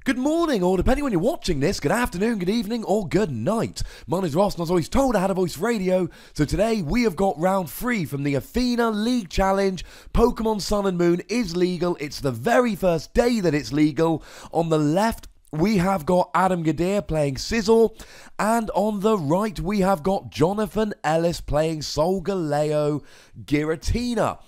Good morning, or depending when you're watching this, good afternoon, good evening, or good night. My name is Ross, and as always told, I had a voice radio. So today, we have got round 3 from the Athena League Challenge. Pokemon Sun and Moon is legal. It's the very first day that it's legal. On the left, we have got Adam Gadir playing Scizor, and on the right, we have got Jonathan Ellis playing Solgaleo Giratina.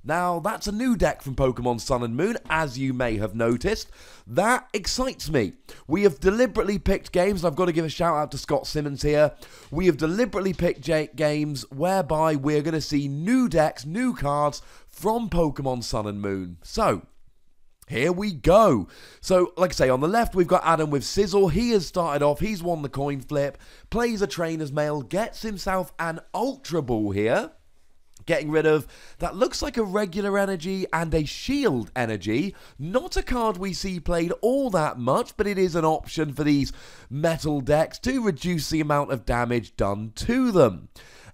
Now, that's a new deck from Pokemon Sun and Moon, as you may have noticed. That excites me. We have deliberately picked games, and I've got to give a shout out to Scott Simmons here. We have deliberately picked games whereby we're going to see new decks, new cards from Pokemon Sun and Moon. So, here we go. So, like I say, on the left, we've got Adam with Scizor. He has started off, he's won the coin flip, plays a Trainer's Mail, gets himself an Ultra Ball here. Getting rid of, that looks like a regular energy and a shield energy. Not a card we see played all that much, but it is an option for these metal decks to reduce the amount of damage done to them.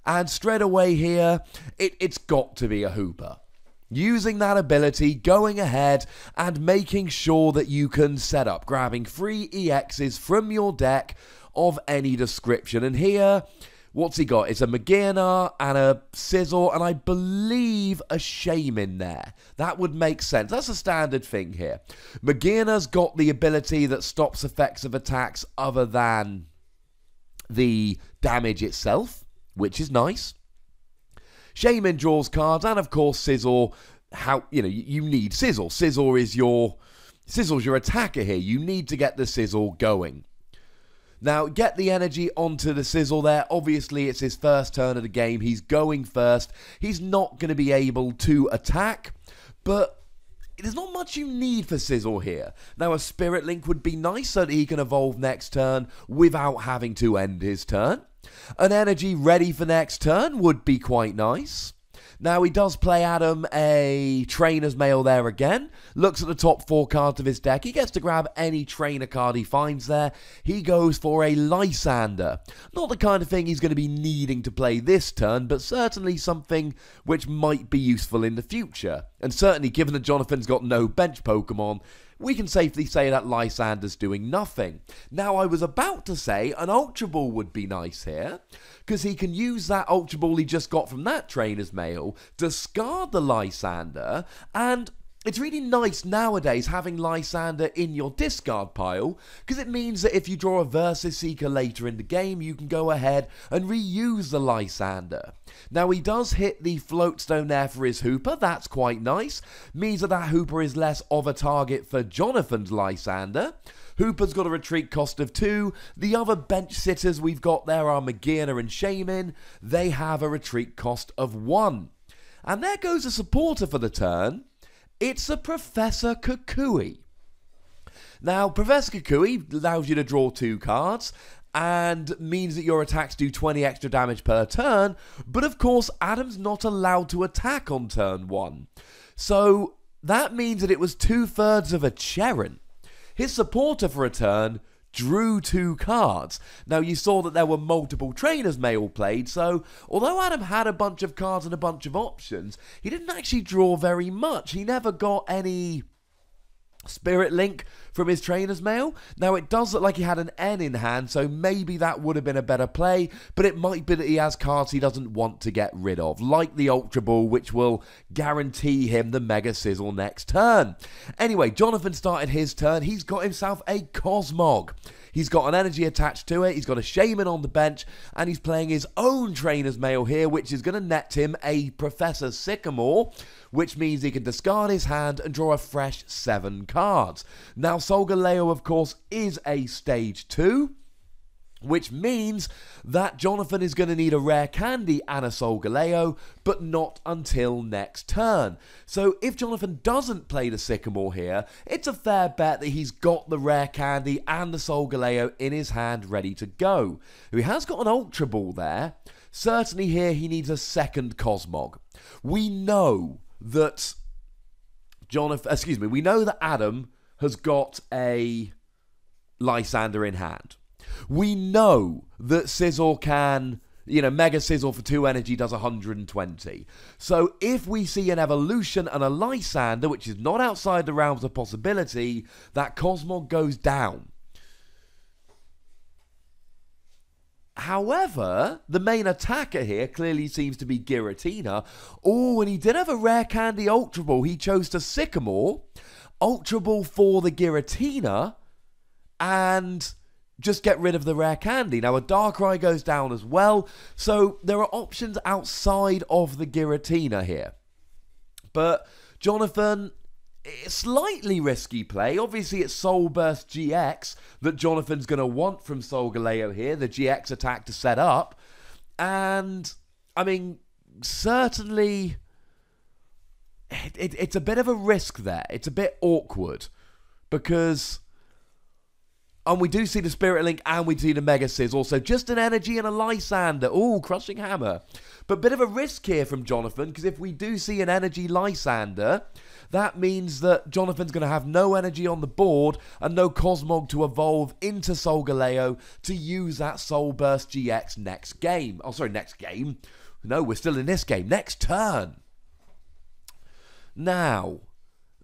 And straight away here, it's got to be a Hooper. Using that ability, going ahead and making sure that you can set up, grabbing free EXs from your deck of any description. And here, what's he got? It's a Magearna and a Scizor, and I believe a Shaman there. That would make sense. That's a standard thing here. Magearna's got the ability that stops effects of attacks other than the damage itself, which is nice. Shaman draws cards, and of course Scizor, you need Scizor. Scizor's your attacker here. You need to get the Scizor going. Now, get the energy onto the Scizor there. Obviously, it's his first turn of the game. He's going first. He's not going to be able to attack, but there's not much you need for Scizor here. Now, a Spirit Link would be nice so that he can evolve next turn without having to end his turn. An energy ready for next turn would be quite nice. Now, he does play Adam a Trainer's Mail there again. Looks at the top 4 cards of his deck. He gets to grab any trainer card he finds there. He goes for a Lysander. Not the kind of thing he's going to be needing to play this turn, but certainly something which might be useful in the future. And certainly, given that Jonathan's got no bench Pokemon, we can safely say that Lysander's doing nothing. Now, I was about to say an Ultra Ball would be nice here, because he can use that Ultra Ball he just got from that Trainer's Mail, discard the Lysander, and it's really nice nowadays having Lysander in your discard pile, because it means that if you draw a Versus Seeker later in the game, you can go ahead and reuse the Lysander. Now, he does hit the Floatstone there for his Hooper. That's quite nice. Means that that Hooper is less of a target for Jonathan's Lysander. Hooper's got a retreat cost of 2. The other bench sitters we've got there are Magearna and Shaman. They have a retreat cost of 1. And there goes a supporter for the turn. It's a Professor Kukui. Now, Professor Kukui allows you to draw 2 cards and means that your attacks do 20 extra damage per turn, but of course, Adam's not allowed to attack on turn 1. So, that means that it was 2/3 of a Cheron. His supporter for a turn drew 2 cards. Now, you saw that there were multiple Trainer's Mail played, so although Adam had a bunch of cards and a bunch of options, he didn't actually draw very much. He never got any Spirit Link from his Trainer's Mail. Now, it does look like he had an N in hand, so maybe that would have been a better play, but it might be that he has cards he doesn't want to get rid of, like the Ultra Ball, which will guarantee him the Mega Sizzle next turn. Anyway, Jonathan started his turn. He's got himself a Cosmog. He's got an energy attached to it, he's got a Shaman on the bench, and he's playing his own Trainer's Mail here, which is going to net him a Professor Sycamore, which means he can discard his hand and draw a fresh 7 cards. Now, Solgaleo, of course, is a Stage 2, which means that Jonathan is going to need a Rare Candy and a Solgaleo, but not until next turn. So if Jonathan doesn't play the Sycamore here, it's a fair bet that he's got the Rare Candy and the Solgaleo in his hand ready to go. He has got an Ultra Ball there. Certainly here he needs a second Cosmog. We know that we know that Adam has got a Lysander in hand. We know that Scizor can Mega Scizor for 2 energy does 120. So if we see an evolution and a Lysander, which is not outside the realms of possibility, that Cosmog goes down. However, the main attacker here clearly seems to be Giratina. Oh, and he did have a rare candy Ultra Ball. He chose to Sycamore, Ultra Ball for the Giratina, and just get rid of the rare candy. Now, a Darkrai goes down as well, so there are options outside of the Giratina here. But Jonathan, slightly risky play. Obviously, it's Soul Burst GX that Jonathan's going to want from Solgaleo here, the GX attack to set up. And, I mean, certainly, it's a bit of a risk there. It's a bit awkward because... And we do see the Spirit Link and we see the Mega Scizor. Also, just an energy and a Lysander. Ooh, Crushing Hammer. But bit of a risk here from Jonathan, because if we do see an energy Lysander, that means that Jonathan's going to have no energy on the board and no Cosmog to evolve into Solgaleo to use that Soul Burst GX next game. Oh, sorry, next game. No, we're still in this game. Next turn. Now...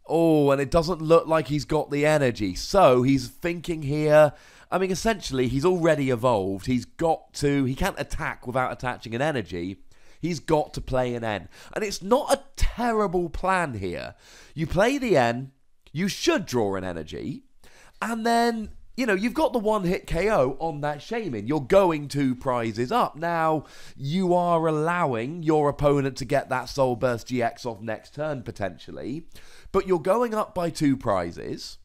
Oh, and it doesn't look like he's got the energy. So he's thinking here, I mean, essentially, he's already evolved. He can't attack without attaching an energy. He's got to play an N. And it's not a terrible plan here. You play the N, you should draw an energy, and then, you've got the one-hit KO on that Shaman. You're going 2 prizes up. Now, you are allowing your opponent to get that Soul Burst GX off next turn, potentially. But you're going up by 2 prizes.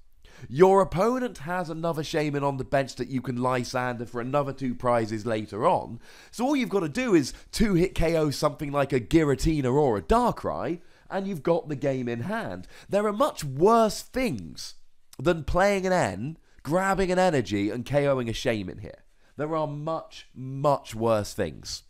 Your opponent has another Shaman on the bench that you can Lysander for another 2 prizes later on. So all you've got to do is 2-hit KO something like a Giratina or a Darkrai, and you've got the game in hand. There are much worse things than playing an N, grabbing an energy, and KOing a Shaman here. There are much, much worse things.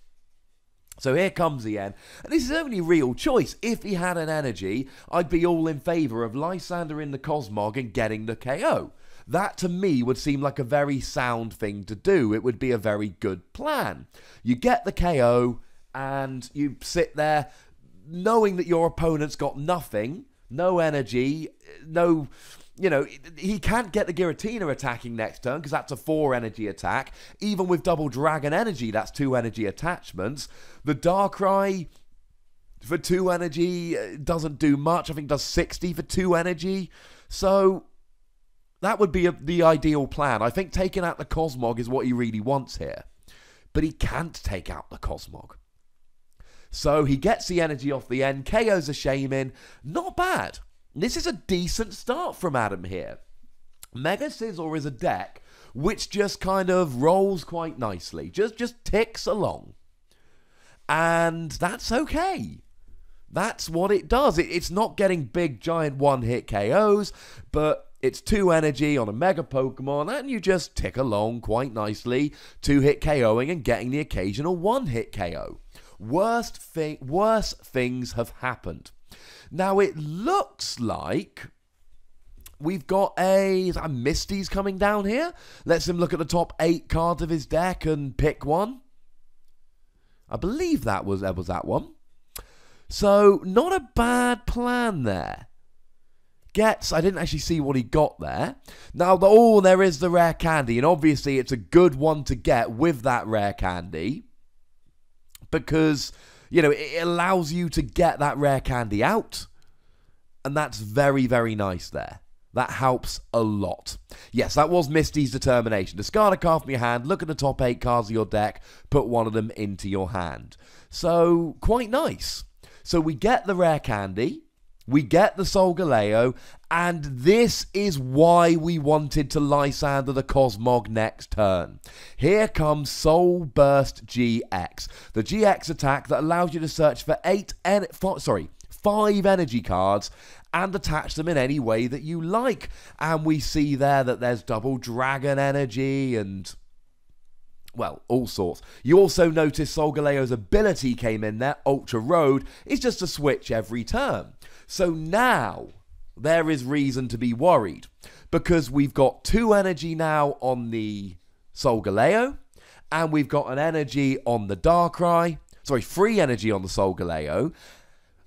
So here comes the N, and this is his only real choice. If he had an energy, I'd be all in favour of Lysander in the Cosmog and getting the KO. That, to me, would seem like a very sound thing to do. It would be a very good plan. You get the KO, and you sit there knowing that your opponent's got nothing, no energy, no... he can't get the Giratina attacking next turn because that's a 4 energy attack. Even with double Dragon Energy, that's 2 energy attachments. The Darkrai for 2 energy doesn't do much. I think it does 60 for 2 energy. So that would be the ideal plan. I think taking out the Cosmog is what he really wants here. But he can't take out the Cosmog. So he gets the energy off the end, KOs a Shaman. Not bad. This is a decent start from Adam here. Mega Scizor is a deck which just kind of rolls quite nicely. Just ticks along. And that's okay. That's what it does. It's not getting big, giant one-hit KOs, but it's 2 energy on a Mega Pokemon, and you just tick along quite nicely, 2-hit KOing and getting the occasional 1-hit KO. Worse things have happened. Now, it looks like we've got a Misty's coming down here. Lets him look at the top 8 cards of his deck and pick one. I believe that was that one. So, not a bad plan there. I didn't actually see what he got there. Now, there is the rare candy, and obviously it's a good one to get with that rare candy. Because... it allows you to get that rare candy out. And that's very, very nice there. That helps a lot. Yes, that was Misty's determination. Discard a card from your hand, look at the top 8 cards of your deck, put one of them into your hand. So, quite nice. So we get the rare candy, we get the Solgaleo, and this is why we wanted to Lysander the Cosmog next turn. Here comes Soul Burst GX, the GX attack that allows you to search for 5 energy cards and attach them in any way that you like. And we see there that there's double Dragon Energy and... well, all sorts. You also notice Solgaleo's ability came in there, Ultra Road, is just a switch every turn. So now, there is reason to be worried, because we've got 2 energy now on the Solgaleo, And we've got an energy on the Darkrai. Sorry, free energy on the Solgaleo.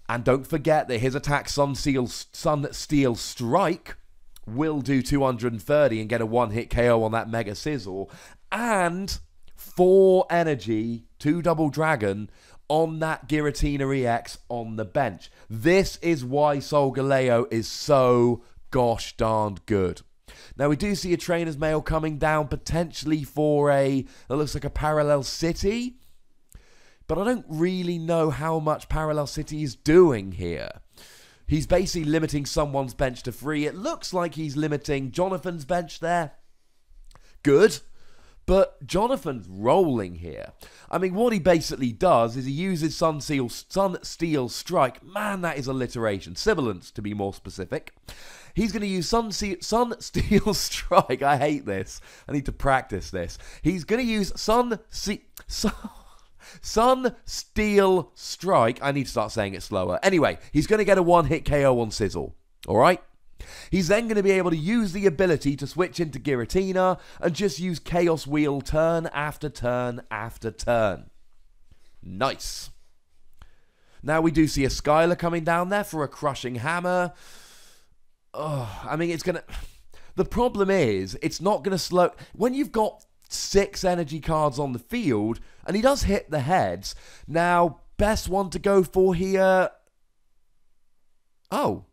And don't forget that his attack Sunsteel Strike will do 230 and get a one-hit KO on that Mega Scizor. And 4 energy, 2 Double Dragon on that Giratina EX on the bench. This is why Solgaleo is so gosh darned good. Now, we do see a Trainer's Mail coming down potentially for that looks like a Parallel City. But I don't really know how much Parallel City is doing here. He's basically limiting someone's bench to 3. It looks like he's limiting Jonathan's bench there. Good. But Jonathan's rolling here. I mean, what he basically does is he uses Sunsteel Strike. Man, that is alliteration. Sibilance, to be more specific. He's going to use Sunsteel Strike. I hate this. I need to practice this. He's going to use Sunsteel Strike. I need to start saying it slower. Anyway, he's going to get a one-hit KO on Scizor. Alright? He's then going to be able to use the ability to switch into Giratina and just use Chaos Wheel turn after turn after turn. Nice. Now we do see a Skylar coming down there for a Crushing Hammer. Oh, I mean, it's going to... The problem is, it's not going to slow... When you've got 6 energy cards on the field, and he does hit the heads. Now, best one to go for here... Oh.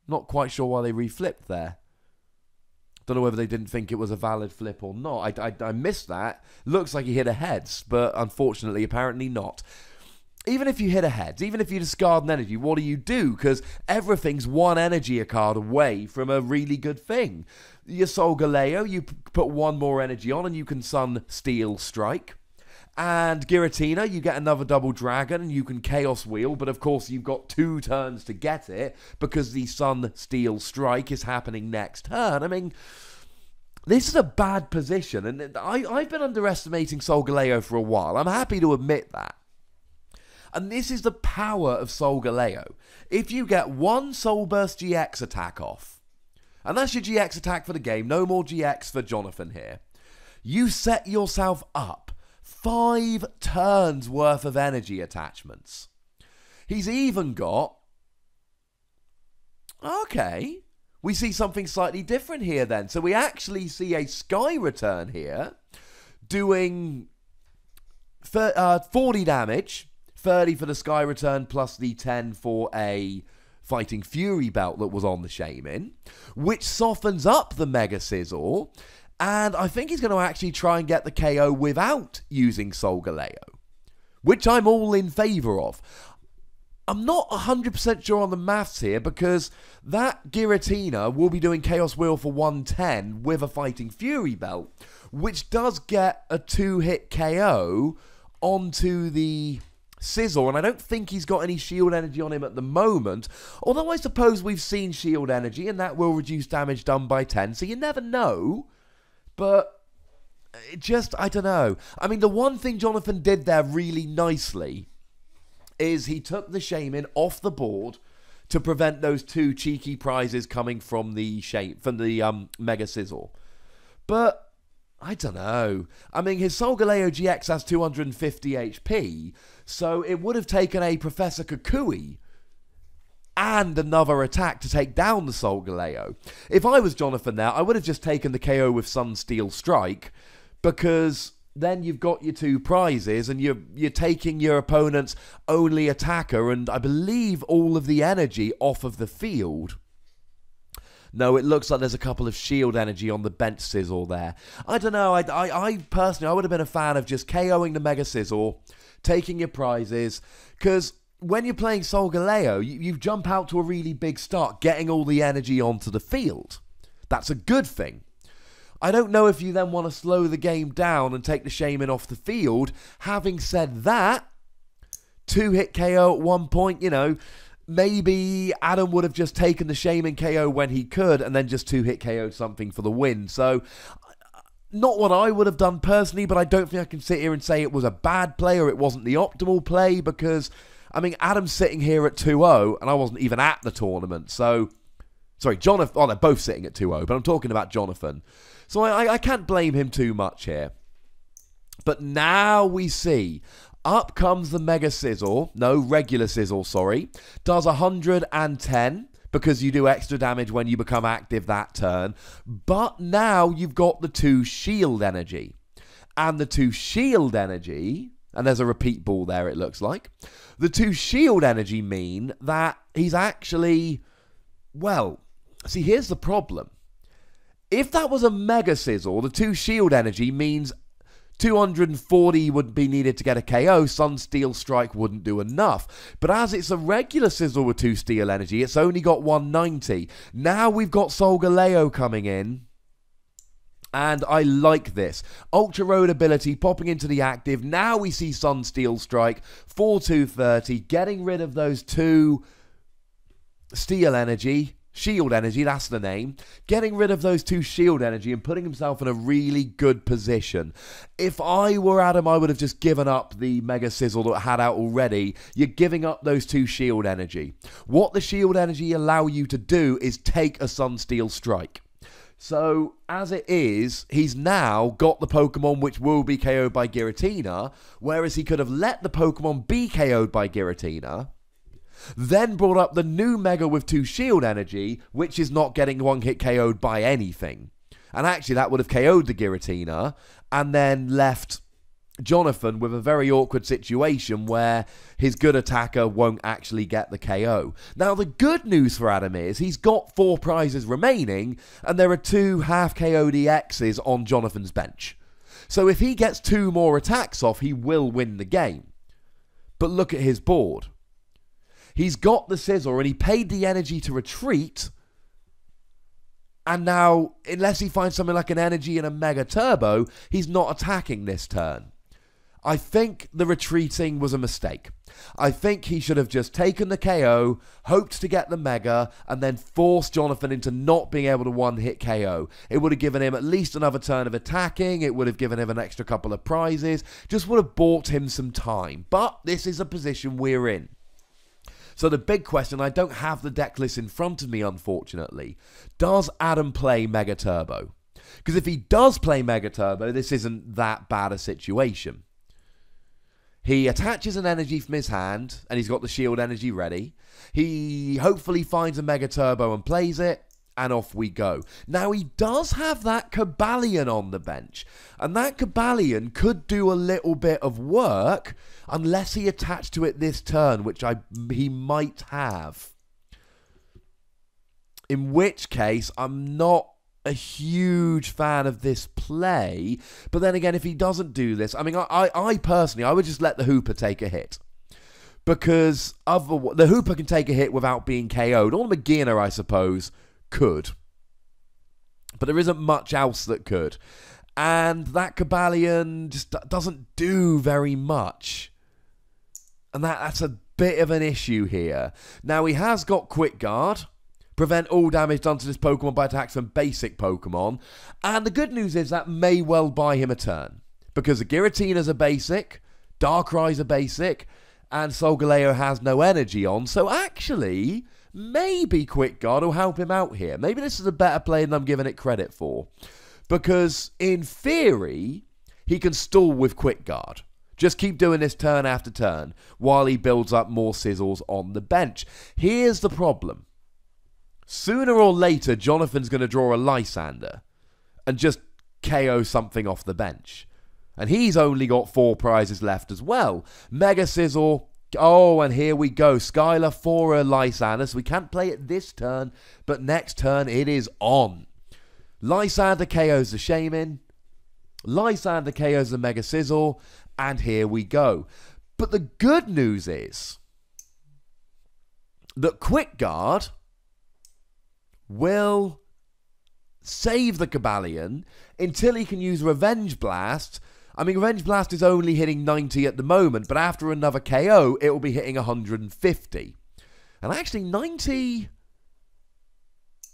Not quite sure why they reflipped there. Don't know whether they didn't think it was a valid flip or not. I missed that. Looks like he hit a heads, but unfortunately, apparently not. Even if you hit a heads, even if you discard an energy, what do? Because everything's 1 energy a card away from a really good thing. Your Solgaleo, you put 1 more energy on and you can Sunsteel Strike. And Giratina, you get another Double Dragon and you can Chaos Wheel, but of course you've got 2 turns to get it because the Sunsteel Strike is happening next turn. I mean, this is a bad position, and I've been underestimating Solgaleo for a while. I'm happy to admit that. And this is the power of Solgaleo. If you get 1 Soul Burst GX attack off, and that's your GX attack for the game, no more GX for Jonathan here, you set yourself up 5 turns worth of energy attachments. He's even got... Okay. We see something slightly different here then. So we actually see a Sky Return here doing 40 damage. 30 for the Sky Return plus the 10 for a Fighting Fury belt that was on the Shaman, which softens up the Mega Scizor. And I think he's going to actually try and get the KO without using Solgaleo, which I'm all in favour of. I'm not 100% sure on the maths here because that Giratina will be doing Chaos Wheel for 110 with a Fighting Fury belt, which does get a 2-hit KO onto the Scizor, and I don't think he's got any shield energy on him at the moment, although I suppose we've seen shield energy and that will reduce damage done by 10, so you never know. But it just, I don't know. I mean, the one thing Jonathan did there really nicely is he took the Shaman off the board to prevent those 2 cheeky prizes coming from the Mega Scizor. But I don't know. I mean, his Solgaleo GX has 250 HP, so it would have taken a Professor Kukui and another attack to take down the Solgaleo. If I was Jonathan there, I would have just taken the KO with Sunsteel Strike, because then you've got your 2 prizes and you're taking your opponent's only attacker and I believe all of the energy off of the field. No, it looks like there's a couple of shield energy on the bench Scizor there. I don't know, I personally, I would have been a fan of just KOing the Mega Scizor, taking your prizes, because when you're playing Solgaleo, you jump out to a really big start, getting all the energy onto the field. That's a good thing. I don't know if you then want to slow the game down and take the Shaman off the field. Having said that, 2-hit KO at one point, you know, maybe Adam would have just taken the Shaman KO when he could and then just 2-hit KO something for the win. So, not what I would have done personally, but I don't think I can sit here and say it was a bad play or it wasn't the optimal play because... I mean, Adam's sitting here at 2-0, and I wasn't even at the tournament, so Sorry, Jonathan. Oh, they're both sitting at 2-0, but I'm talking about Jonathan. So I can't blame him too much here. But now we see, up comes the Mega Scizor. No, regular Scizor, sorry. Does 110, because you do extra damage when you become active that turn. But now you've got the 2 shield energy. And the 2 shield energy, and there's a repeat ball there it looks like. The 2 shield energy mean that he's actually, well, see here's the problem. If that was a Mega Scizor, the 2 shield energy means 240 would be needed to get a KO. Sunsteel Strike wouldn't do enough. But as it's a regular Scizor with 2 steel energy, it's only got 190. Now we've got Solgaleo coming in. And I like this. Ultra Road ability popping into the active. Now we see Sunsteel Strike for 230. Getting rid of those 2 steel energy. Shield energy, that's the name. Getting rid of those 2 shield energy and putting himself in a really good position. If I were Adam, I would have just given up the Mega Scizor that I had out already. You're giving up those 2 shield energy. What the shield energy allow you to do is take a Sunsteel Strike. So, as it is, he's now got the Pokemon which will be KO'd by Giratina, whereas he could have let the Pokemon be KO'd by Giratina, then brought up the new Mega with 2 shield energy, which is not getting 1-hit KO'd by anything. And actually, that would have KO'd the Giratina, and then left Jonathan with a very awkward situation where his good attacker won't actually get the KO. Now, the good news for Adam is he's got 4 prizes remaining, and there are 2 half KO'd EXs on Jonathan's bench. So if he gets 2 more attacks off, he will win the game. But look at his board. He's got the Scizor and he paid the energy to retreat. And now, unless he finds something like an energy and a Mega Turbo, he's not attacking this turn. I think the retreating was a mistake. I think he should have just taken the KO, hoped to get the Mega, and then forced Jonathan into not being able to 1-hit KO. It would have given him at least another turn of attacking. It would have given him an extra couple of prizes. Just would have bought him some time. But this is a position we're in. So the big question, I don't have the deck list in front of me, unfortunately. Does Adam play Mega Turbo? Because if he does play Mega Turbo, this isn't that bad a situation. He attaches an energy from his hand, and he's got the shield energy ready. He hopefully finds a Mega Turbo and plays it, and off we go. Now, he does have that Cobalion on the bench, and that Cobalion could do a little bit of work unless he attached to it this turn, which he might have. In which case, I'm not a huge fan of this play, but then again, if he doesn't do this, I mean, I personally, I would just let the Hooper take a hit. Because the Hooper can take a hit without being KO'd. Or the Magina, I suppose, could. But there isn't much else that could. And that Cobalion just doesn't do very much. And that's a bit of an issue here. Now, he has got Quick Guard. Prevent all damage done to this Pokemon by attacks from basic Pokemon. And the good news is that may well buy him a turn. Because the Giratina's a basic, Darkrai's a basic, and Solgaleo has no energy on. So actually, maybe Quick Guard will help him out here. Maybe this is a better play than I'm giving it credit for. Because in theory, he can stall with Quick Guard. Just keep doing this turn after turn while he builds up more Scizors on the bench. Here's the problem. Sooner or later, Jonathan's going to draw a Lysander and just KO something off the bench. And he's only got 4 prizes left as well. Mega Scizor. Oh, and here we go. Skylar for a Lysander. So we can't play it this turn, but next turn it is on. Lysander KOs the Shaman. Lysander KOs the Mega Scizor. And here we go. But the good news is that Quick Guard will save the Cobalion until he can use Revenge Blast. I mean, Revenge Blast is only hitting 90 at the moment, but after another KO, it will be hitting 150. And actually, 90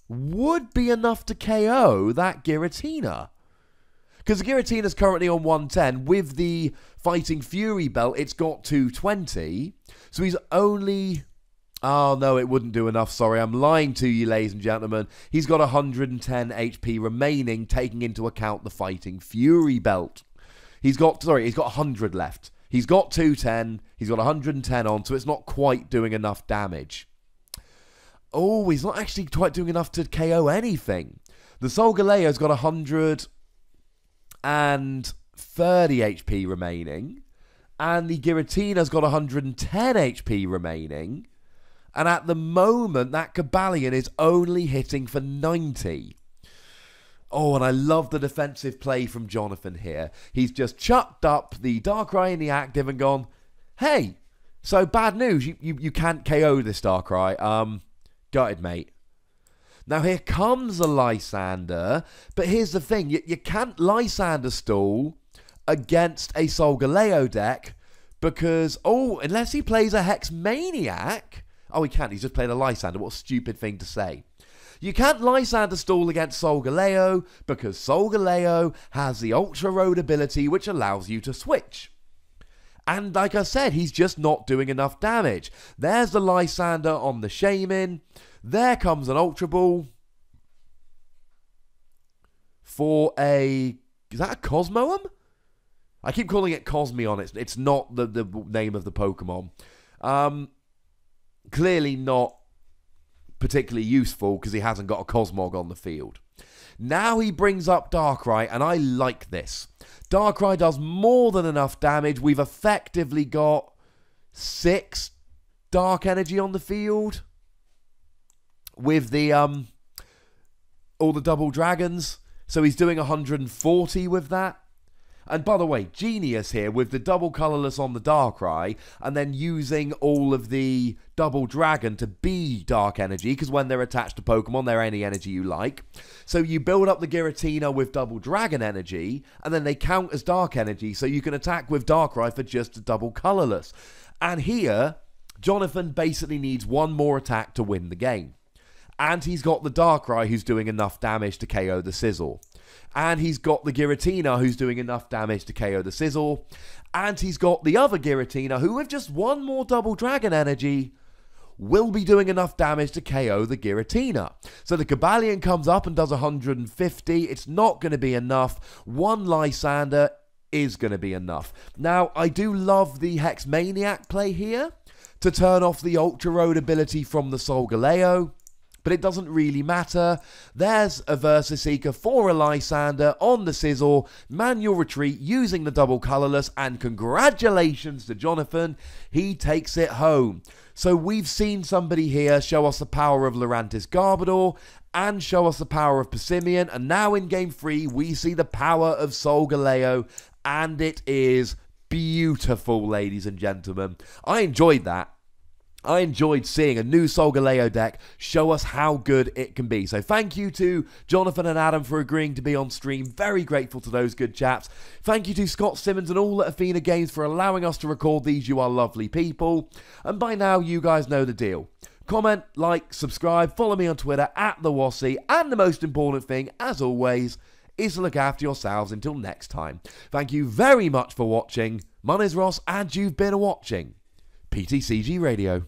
would be enough to KO that Giratina. Because the Giratina is currently on 110. With the Fighting Fury belt, it's got 220. So he's only... Oh, no, it wouldn't do enough. Sorry, I'm lying to you, ladies and gentlemen. He's got 110 HP remaining, taking into account the Fighting Fury belt. He's got 100 left. He's got 210. He's got 110 on, so it's not quite doing enough damage. Oh, he's not actually quite doing enough to KO anything. The Solgaleo's got 130 HP remaining. And the Giratina's got 110 HP remaining. And at the moment, that Cobalion is only hitting for 90. Oh, and I love the defensive play from Jonathan here. He's just chucked up the Darkrai in the active and gone, hey, so bad news, you can't KO this Darkrai. Gutted, mate. Now here comes a Lysander, but here's the thing, you can't Lysander stall against a Solgaleo deck because, unless he plays a Hex Maniac. Oh, he can't, he's just played a Lysander, what a stupid thing to say. You can't Lysander stall against Solgaleo because Solgaleo has the Ultra Road ability which allows you to switch. And like I said, he's just not doing enough damage. There's the Lysander on the Shaymin. There comes an Ultra Ball for a... Is that a Cosmoem? I keep calling it Cosmion. It's not the name of the Pokemon. Clearly not particularly useful because he hasn't got a Cosmog on the field. Now he brings up Darkrai, and I like this. Darkrai does more than enough damage. We've effectively got 6 Dark Energy on the field with the all the double dragons. So he's doing 140 with that. And by the way, genius here with the double colourless on the Darkrai and then using all of the double dragon to be Dark Energy because when they're attached to Pokemon, they're any energy you like. So you build up the Giratina with double dragon energy and then they count as Dark Energy so you can attack with Darkrai for just a double colourless. And here, Jonathan basically needs one more attack to win the game. And he's got the Darkrai who's doing enough damage to KO the Scizor. And he's got the Giratina who's doing enough damage to KO the Scizor. And he's got the other Giratina who with just one more double dragon energy will be doing enough damage to KO the Giratina. So the Cobalion comes up and does 150. It's not going to be enough. One Lysander is going to be enough. Now, I do love the Hex Maniac play here to turn off the Ultra Road ability from the Solgaleo. But it doesn't really matter. There's a Versus Seeker for a Lysander on the Scizor. Manual retreat using the double colourless. And congratulations to Jonathan. He takes it home. So we've seen somebody here show us the power of Lurantis Garbodor and show us the power of Persimmon. And now in Game 3, we see the power of Solgaleo. And it is beautiful, ladies and gentlemen. I enjoyed that. I enjoyed seeing a new Solgaleo deck show us how good it can be. So thank you to Jonathan and Adam for agreeing to be on stream. Very grateful to those good chaps. Thank you to Scott Simmons and all at Athena Games for allowing us to record these. You are lovely people. And by now, you guys know the deal. Comment, like, subscribe, follow me on Twitter @TheWassy. And the most important thing, as always, is to look after yourselves until next time. Thank you very much for watching. My name is Ross, and you've been watching PTCG Radio.